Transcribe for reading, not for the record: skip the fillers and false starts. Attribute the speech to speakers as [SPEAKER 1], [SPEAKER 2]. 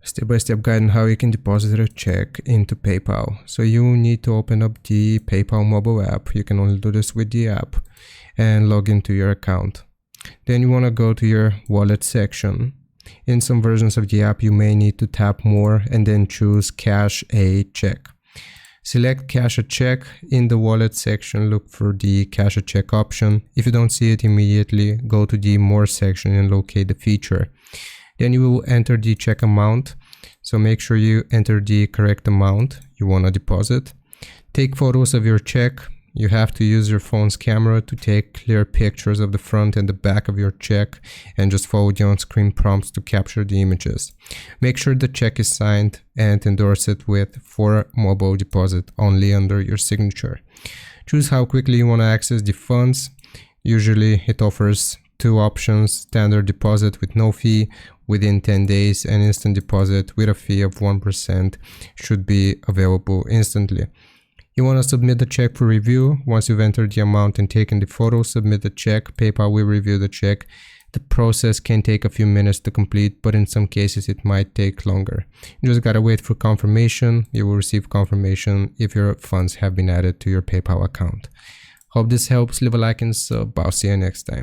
[SPEAKER 1] Step-by-step guide on how you can deposit a check into PayPal. So you need to open up the PayPal mobile app. You can only do this with the app and log into your account. Then you want to go to your wallet section. In some versions of the app, you may need to tap more and then choose cash a check. Select cash a check. In the wallet section, look for the cash a check option. If you don't see it immediately, go to the more section and locate the feature. Then you will enter the check amount. So make sure you enter the correct amount you want to deposit. Take photos of your check. You have to use your phone's camera to take clear pictures of the front and the back of your check and just follow the on-screen prompts to capture the images. Make sure the check is signed and endorse it with "for mobile deposit only" under your signature. Choose how quickly you want to access the funds. Usually it offers two options: standard deposit with no fee within 10 days and instant deposit with a fee of 1% should be available instantly. You want to submit the check for review. Once you've entered the amount and taken the photo, submit the check. PayPal will review the check. The process can take a few minutes to complete, but in some cases it might take longer. You just gotta wait for confirmation. You will receive confirmation if your funds have been added to your PayPal account. Hope this helps. Leave a like and sub. I'll see you next time.